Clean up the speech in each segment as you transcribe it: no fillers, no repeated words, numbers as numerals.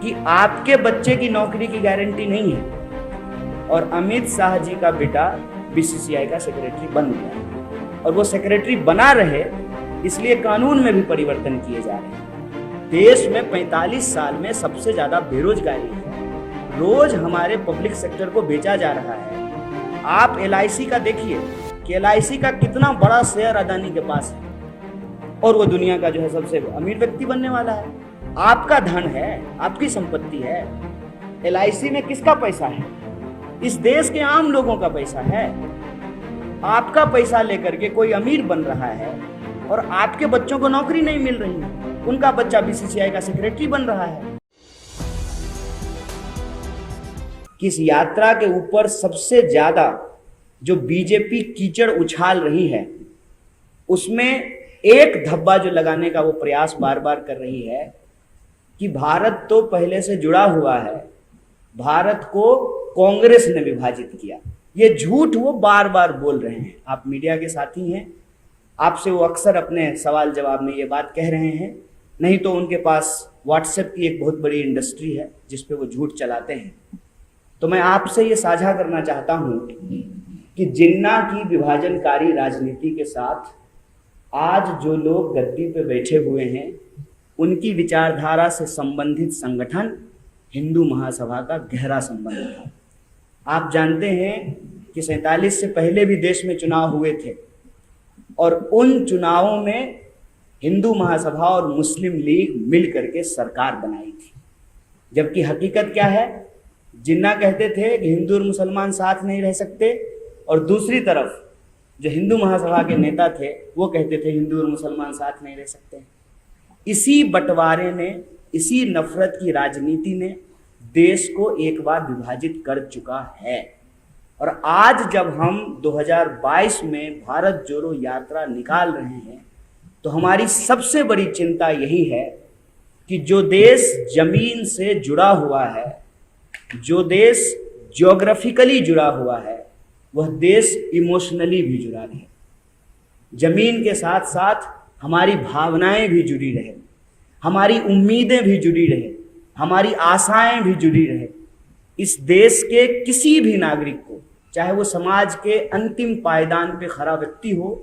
कि आपके बच्चे की नौकरी की गारंटी नहीं है और अमित शाह जी का बेटा बीसीसीआई का सेक्रेटरी बन गया और वो सेक्रेटरी बना रहे, इसलिए कानून में भी परिवर्तन किए जा रहे हैं। देश में 45 साल में सबसे ज्यादा बेरोजगारी है, रोज हमारे पब्लिक सेक्टर को बेचा जा रहा है। आप LIC का देखिए कि LIC का कितना बड़ा शेयर अदानी के पास है और वो दुनिया का जो है सबसे अमीर व्यक्ति बनने वाला है। आपका धन है, आपकी संपत्ति है। LIC में किसका पैसा है? इस देश के आम लोगों का पैसा है। आपका पैसा लेकर के कोई अमीर बन रहा है और आपके बच्चों को नौकरी नहीं मिल रही है, उनका बच्चा बीसीसीआई का सेक्रेटरी बन रहा है। किस यात्रा के ऊपर सबसे ज्यादा जो बीजेपी कीचड़ उछाल रही है, उसमें एक धब्बा जो लगाने का वो प्रयास बार बार कर रही है कि भारत तो पहले से जुड़ा हुआ है, भारत को कांग्रेस ने विभाजित किया। ये झूठ वो बार बार बोल रहे हैं। आप मीडिया के साथी हैं, आपसे वो अक्सर अपने सवाल जवाब में ये बात कह रहे हैं, नहीं तो उनके पास व्हाट्सएप की एक बहुत बड़ी इंडस्ट्री है जिस पे वो झूठ चलाते हैं। तो मैं आपसे ये साझा करना चाहता हूं कि जिन्ना की विभाजनकारी राजनीति के साथ आज जो लोग गद्दी पे बैठे हुए हैं, उनकी विचारधारा से संबंधित संगठन हिंदू महासभा का गहरा संबंध था। आप जानते हैं कि 47 से पहले भी देश में चुनाव हुए थे और उन चुनावों में हिंदू महासभा और मुस्लिम लीग मिल करके सरकार बनाई थी। जबकि हकीकत क्या है, जिन्ना कहते थे कि हिंदू और मुसलमान साथ नहीं रह सकते और दूसरी तरफ जो हिंदू महासभा के नेता थे वो कहते थे हिंदू और मुसलमान साथ नहीं रह सकते। इसी बंटवारे ने, इसी नफरत की राजनीति ने देश को एक बार विभाजित कर चुका है। और आज जब हम 2022 में भारत जोड़ो यात्रा निकाल रहे हैं तो हमारी सबसे बड़ी चिंता यही है कि जो देश जमीन से जुड़ा हुआ है, जो देश ज्योग्राफिकली जुड़ा हुआ है, वह देश इमोशनली भी जुड़ा रहे। जमीन के साथ साथ हमारी भावनाएं भी जुड़ी रहे, हमारी उम्मीदें भी जुड़ी रहे, हमारी आशाएं भी जुड़ी रहे। इस देश के किसी भी नागरिक को, चाहे वो समाज के अंतिम पायदान पे खड़ा व्यक्ति हो,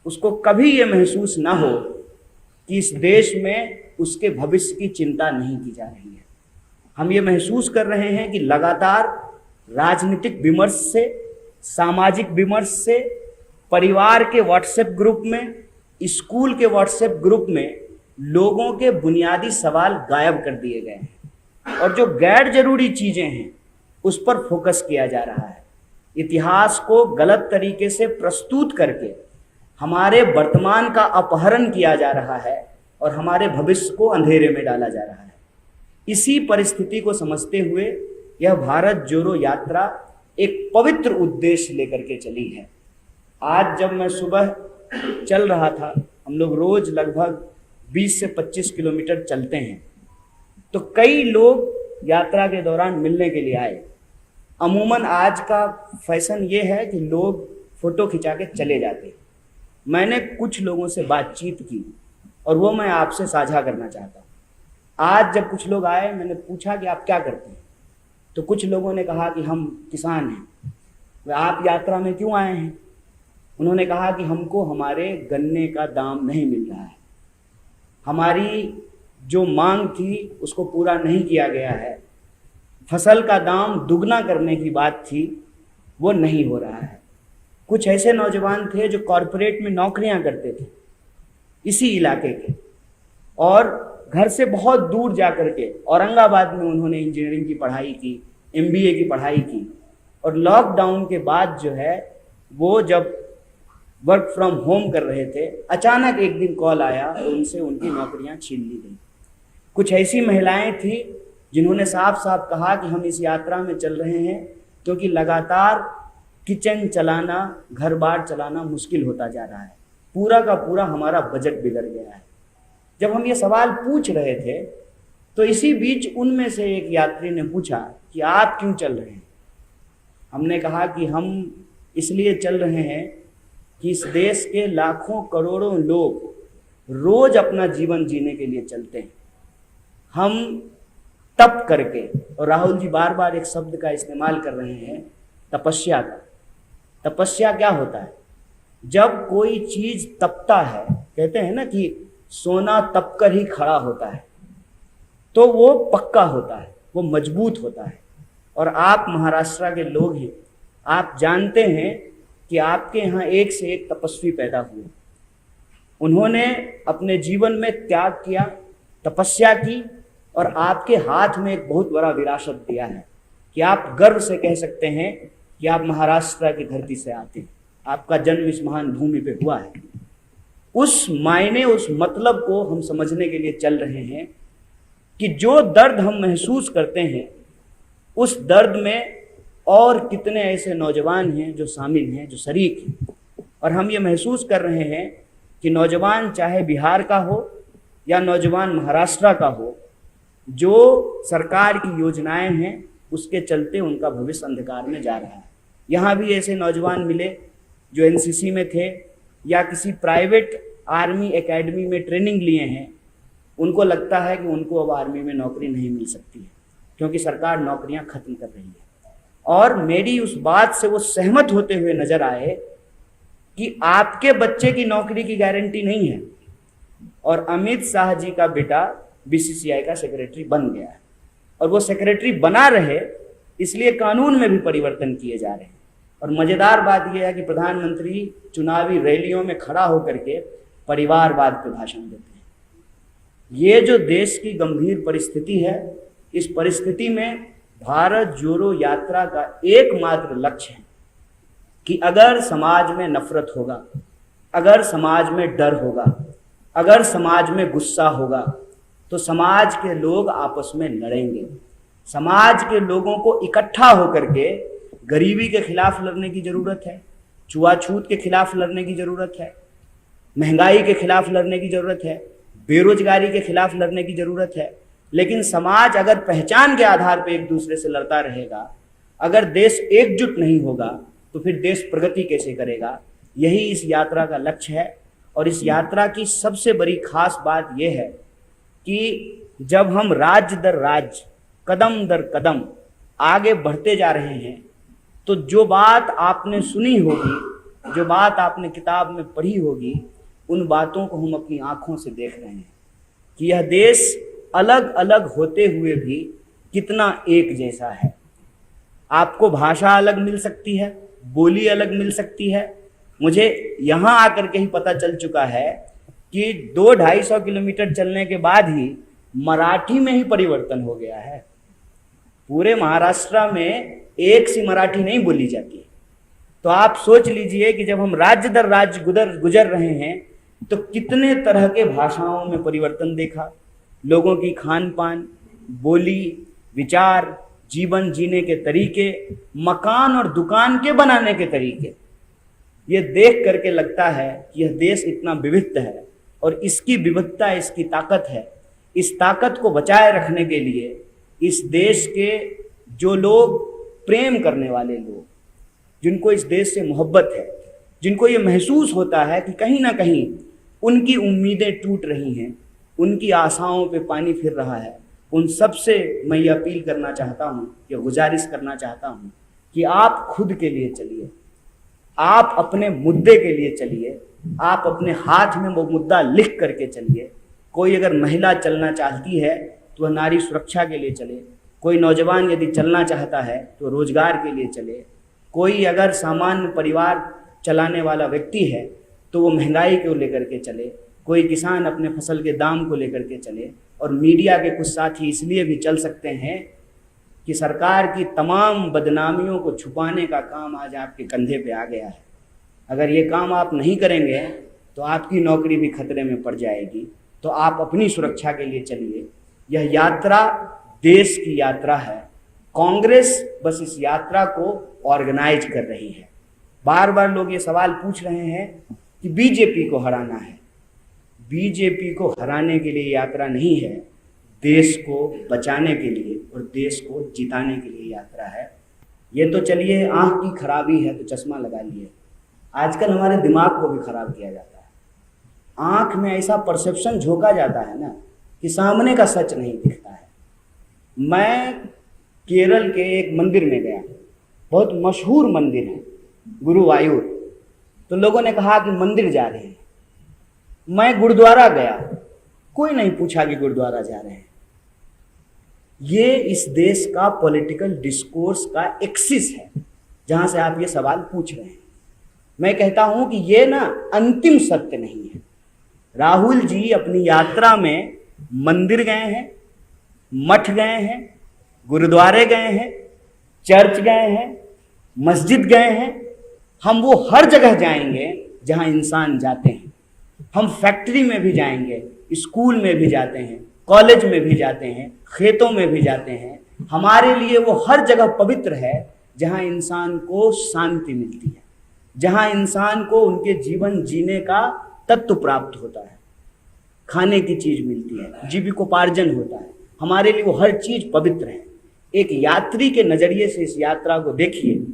उसको कभी ये महसूस ना हो कि इस देश में उसके भविष्य की चिंता नहीं की जा रही है। हम ये महसूस कर रहे हैं कि लगातार राजनीतिक विमर्श से, सामाजिक विमर्श से, परिवार के व्हाट्सएप ग्रुप में, स्कूल के व्हाट्सएप ग्रुप में लोगों के बुनियादी सवाल गायब कर दिए गए हैं और जो गैर जरूरी चीजें हैं उस पर फोकस किया जा रहा है। इतिहास को गलत तरीके से प्रस्तुत करके हमारे वर्तमान का अपहरण किया जा रहा है और हमारे भविष्य को अंधेरे में डाला जा रहा है। इसी परिस्थिति को समझते हुए यह भारत जोड़ो यात्रा एक पवित्र उद्देश्य लेकर के चली है। आज जब मैं सुबह चल रहा था, हम लोग रोज लगभग 20 से 25 किलोमीटर चलते हैं, तो कई लोग यात्रा के दौरान मिलने के लिए आए। अमूमन आज का फैशन ये है कि लोग फोटो खिंचा के चले जाते। मैंने कुछ लोगों से बातचीत की और वो मैं आपसे साझा करना चाहता हूँ। आज जब कुछ लोग आए, मैंने पूछा कि आप क्या करते हैं, तो कुछ लोगों ने कहा कि हम किसान हैं। वे आप यात्रा में क्यों आए हैं? उन्होंने कहा कि हमको हमारे गन्ने का दाम नहीं मिल रहा है, हमारी जो मांग थी उसको पूरा नहीं किया गया है, फसल का दाम दुगना करने की बात थी, वो नहीं हो रहा है। कुछ ऐसे नौजवान थे जो कॉरपोरेट में नौकरियां करते थे इसी इलाके के, और घर से बहुत दूर जा कर के औरंगाबाद में उन्होंने इंजीनियरिंग की पढ़ाई की, MBA की पढ़ाई की, और लॉकडाउन के बाद जो है वो जब वर्क फ्रॉम होम कर रहे थे, अचानक एक दिन कॉल आया और उनसे उनकी नौकरियां छीन ली गई। कुछ ऐसी महिलाएं थी जिन्होंने साफ साफ कहा कि हम इस यात्रा में चल रहे हैं क्योंकि लगातार किचन चलाना, घर बार चलाना मुश्किल होता जा रहा है, पूरा का पूरा हमारा बजट बिगड़ गया है। जब हम ये सवाल पूछ रहे थे तो इसी बीच उनमें से एक यात्री ने पूछा कि आप क्यों चल रहे हैं? हमने कहा कि हम इसलिए चल रहे हैं कि इस देश के लाखों करोड़ों लोग रोज अपना जीवन जीने के लिए चलते हैं। हम तप करके, और राहुल जी बार बार एक शब्द का इस्तेमाल कर रहे हैं, तपस्या का। तपस्या क्या होता है? जब कोई चीज तपता है, कहते हैं ना कि सोना तप कर ही खड़ा होता है, तो वो पक्का होता है, वो मजबूत होता है। और आप महाराष्ट्र के लोग हैं, आप जानते हैं कि आपके यहाँ एक से एक तपस्वी पैदा हुए। उन्होंने अपने जीवन में त्याग किया, तपस्या की, और आपके हाथ में एक बहुत बड़ा विरासत दिया है कि आप गर्व से कह सकते हैं कि आप महाराष्ट्र की धरती से आते हैं, आपका जन्म इस महान भूमि पे हुआ है। उस मायने, उस मतलब को हम समझने के लिए चल रहे हैं कि जो दर्द हम महसूस करते हैं, उस दर्द में और कितने ऐसे नौजवान हैं जो शामिल हैं, जो शरीक हैं। और हम ये महसूस कर रहे हैं कि नौजवान चाहे बिहार का हो या नौजवान महाराष्ट्र का हो, जो सरकार की योजनाएं हैं उसके चलते उनका भविष्य अंधकार में जा रहा है। यहाँ भी ऐसे नौजवान मिले जो एनसीसी में थे या किसी प्राइवेट आर्मी एकेडमी में ट्रेनिंग लिए हैं। उनको लगता है कि उनको अब आर्मी में नौकरी नहीं मिल सकती है क्योंकि सरकार नौकरियां खत्म कर रही है। और मेरी उस बात से वो सहमत होते हुए नजर आए कि आपके बच्चे की नौकरी की गारंटी नहीं है। और अमित शाह जी का बेटा बीसीसीआई का सेक्रेटरी बन गया है, और वो सेक्रेटरी बना रहे इसलिए कानून में भी परिवर्तन किए जा रहे हैं। और मजेदार बात यह है कि प्रधानमंत्री चुनावी रैलियों में खड़ा होकर के परिवारवाद पे भाषण देते हैं। ये जो देश की गंभीर परिस्थिति है, इस परिस्थिति में भारत जोड़ो यात्रा का एकमात्र लक्ष्य है कि अगर समाज में नफरत होगा, अगर समाज में डर होगा, अगर समाज में गुस्सा होगा, तो समाज के लोग आपस में लड़ेंगे। समाज के लोगों को इकट्ठा होकर के गरीबी के खिलाफ लड़ने की जरूरत है, छुआछूत के खिलाफ लड़ने की जरूरत है, महंगाई के खिलाफ लड़ने की जरूरत है, बेरोजगारी के खिलाफ लड़ने की जरूरत है। लेकिन समाज अगर पहचान के आधार पर एक दूसरे से लड़ता रहेगा, अगर देश एकजुट नहीं होगा, तो फिर देश प्रगति कैसे करेगा? यही इस यात्रा का लक्ष्य है। और इस यात्रा की सबसे बड़ी खास बात यह है कि जब हम राज्य दर राज्य, कदम दर कदम आगे बढ़ते जा रहे हैं, तो जो बात आपने सुनी होगी, जो बात आपने किताब में पढ़ी होगी, उन बातों को हम अपनी आंखों से देख रहे हैं कि यह देश अलग अलग होते हुए भी कितना एक जैसा है। आपको भाषा अलग मिल सकती है, बोली अलग मिल सकती है। मुझे यहाँ आकर के ही पता चल चुका है कि 200-250 किलोमीटर चलने के बाद ही मराठी में ही परिवर्तन हो गया है। पूरे महाराष्ट्र में एक सी मराठी नहीं बोली जाती। तो आप सोच लीजिए कि जब हम राज्य दर राज्य गुजर रहे हैं, तो कितने तरह के भाषाओं में परिवर्तन देखा। लोगों की खान पान, बोली, विचार, जीवन जीने के तरीके, मकान और दुकान के बनाने के तरीके, ये देख करके लगता है कि यह देश इतना विविध है और इसकी विविधता इसकी ताकत है। इस ताकत को बचाए रखने के लिए इस देश के जो लोग, प्रेम करने वाले लोग, जिनको इस देश से मोहब्बत है, जिनको ये महसूस होता है कि कहीं ना कहीं उनकी उम्मीदें टूट रही हैं, उनकी आशाओं पे पानी फिर रहा है, उन सब से मैं ये अपील करना चाहता हूँ, ये गुजारिश करना चाहता हूँ कि आप खुद के लिए चलिए, आप अपने मुद्दे के लिए चलिए, आप अपने हाथ में वो मुद्दा लिख करके चलिए। कोई अगर महिला चलना चाहती है तो वह नारी सुरक्षा के लिए चले, कोई नौजवान यदि चलना चाहता है तो रोजगार के लिए चले, कोई अगर सामान्य परिवार चलाने वाला व्यक्ति है तो वो महंगाई को लेकर के चले, कोई किसान अपने फसल के दाम को लेकर के चले। और मीडिया के कुछ साथी इसलिए भी चल सकते हैं कि सरकार की तमाम बदनामियों को छुपाने का काम आज आपके कंधे पे आ गया है। अगर ये काम आप नहीं करेंगे तो आपकी नौकरी भी खतरे में पड़ जाएगी। तो आप अपनी सुरक्षा के लिए चलिए। यह यात्रा देश की यात्रा है। कांग्रेस बस इस यात्रा को ऑर्गेनाइज कर रही है। बार बार लोग ये सवाल पूछ रहे हैं कि बीजेपी को हराना है। बीजेपी को हराने के लिए यात्रा नहीं है, देश को बचाने के लिए और देश को जिताने के लिए यात्रा है। ये तो चलिए आँख की खराबी है तो चश्मा लगा लिए, आजकल हमारे दिमाग को भी खराब किया जाता है। आँख में ऐसा परसेप्शन झोंका जाता है ना कि सामने का सच नहीं दिखता है। मैं केरल के एक मंदिर में गया, बहुत मशहूर मंदिर है गुरुवायूर। तो लोगों ने कहा कि मंदिर जा रहे हैं। मैं गुरुद्वारा गया, कोई नहीं पूछा कि गुरुद्वारा जा रहे हैं। ये इस देश का पॉलिटिकल डिस्कोर्स का एक्सिस है जहां से आप ये सवाल पूछ रहे हैं। मैं कहता हूं कि ये ना अंतिम सत्य नहीं है। राहुल जी अपनी यात्रा में मंदिर गए हैं, मठ गए हैं, गुरुद्वारे गए हैं, चर्च गए हैं, मस्जिद गए हैं। हम वो हर जगह जाएंगे जहां इंसान जाते हैं। हम फैक्ट्री में भी जाएंगे, स्कूल में भी जाते हैं, कॉलेज में भी जाते हैं, खेतों में भी जाते हैं। हमारे लिए वो हर जगह पवित्र है जहां इंसान को शांति मिलती है, जहां इंसान को उनके जीवन जीने का तत्व प्राप्त होता है, खाने की चीज मिलती है, जीविकोपार्जन होता है। हमारे लिए वो हर चीज पवित्र है। एक यात्री के नजरिए से इस यात्रा को देखिए।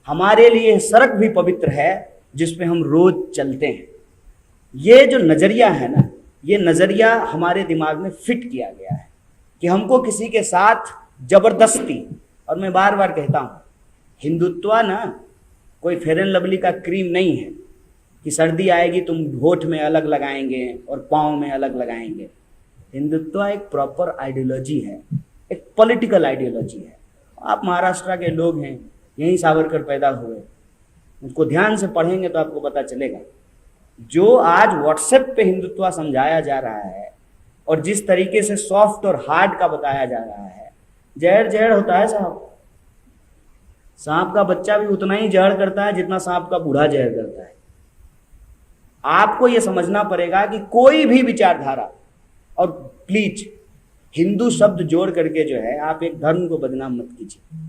हमारे लिए सड़क भी पवित्र है जिस पे हम रोज चलते हैं। ये जो नजरिया है ना, ये नजरिया हमारे दिमाग में फिट किया गया है कि हमको किसी के साथ जबरदस्ती, और मैं बार बार कहता हूं, हिंदुत्व ना कोई फेयर एंड लवली का क्रीम नहीं है कि सर्दी आएगी तुम होठ में अलग लगाएंगे और पाँव में अलग लगाएंगे। हिंदुत्व एक प्रॉपर आइडियोलॉजी है, एक पॉलिटिकल आइडियोलॉजी है। आप महाराष्ट्र के लोग हैं, यहीं सावरकर पैदा हुए, उसको ध्यान से पढ़ेंगे तो आपको पता चलेगा। जो आज व्हाट्सएप पे हिंदुत्व समझाया जा रहा है और जिस तरीके से सॉफ्ट और हार्ड का बताया जा रहा है, जहर जहर होता है साहब। सांप का बच्चा भी उतना ही जहर करता है जितना सांप का बूढ़ा जहर करता है। आपको यह समझना पड़ेगा कि कोई भी विचारधारा, और प्लीज हिंदू शब्द जोड़ करके जो है आप एक धर्म को बदनाम मत कीजिए।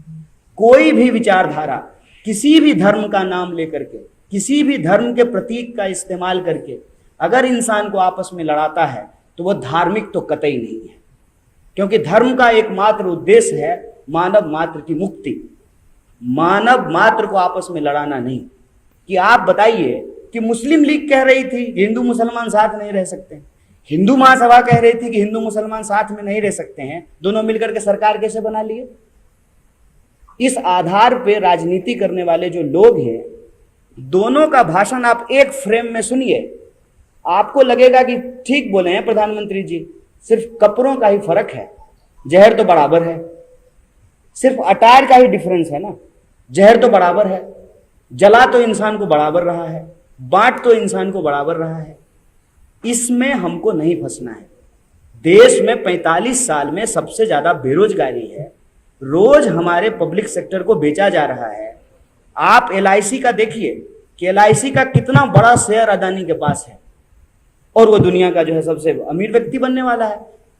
कोई भी विचारधारा किसी भी धर्म का नाम लेकर के, किसी भी धर्म के प्रतीक का इस्तेमाल करके अगर इंसान को आपस में लड़ाता है तो वह धार्मिक तो कतई नहीं है। क्योंकि धर्म का एकमात्र उद्देश्य है मानव मात्र की मुक्ति, मानव मात्र को आपस में लड़ाना नहीं। कि आप बताइए कि मुस्लिम लीग कह रही थी हिंदू मुसलमान साथ नहीं रह सकते, हिंदू महासभा कह रही थी कि हिंदू मुसलमान साथ में नहीं रह सकते हैं, दोनों मिलकर के सरकार कैसे बना लिए? इस आधार पे राजनीति करने वाले जो लोग हैं, दोनों का भाषण आप एक फ्रेम में सुनिए, आपको लगेगा कि ठीक बोले हैं प्रधानमंत्री जी, सिर्फ कपड़ों का ही फर्क है, जहर तो बराबर है। सिर्फ अटायर का ही डिफरेंस है ना, जहर तो बराबर है। जला तो इंसान को बराबर रहा है, बांट तो इंसान को बराबर रहा है। इसमें हमको नहीं फंसना है। देश में 45 साल में सबसे ज्यादा बेरोजगारी है, रोज हमारे पब्लिक सेक्टर को बेचा जा रहा है। आप LIC का देखिए कि LIC का कितना बड़ा शेयर अदानी के पास है और वो दुनिया का जो है सबसे अमीर व्यक्ति बनने वाला है।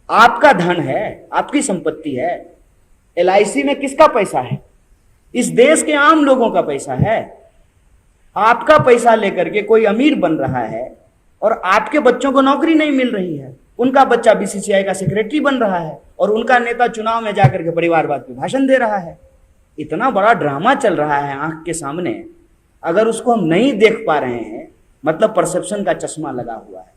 आपका धन है, आपकी संपत्ति है। LIC में किसका पैसा है? इस देश के आम लोगों का पैसा है। आपका पैसा लेकर के कोई अमीर बन रहा है और आपके बच्चों को नौकरी नहीं मिल रही है। उनका बच्चा BCCI का सेक्रेटरी बन रहा है और उनका नेता चुनाव में जाकर के परिवारवाद पे भाषण दे रहा है। इतना बड़ा ड्रामा चल रहा है आंख के सामने, अगर उसको हम नहीं देख पा रहे हैं मतलब परसेप्शन का चश्मा लगा हुआ है।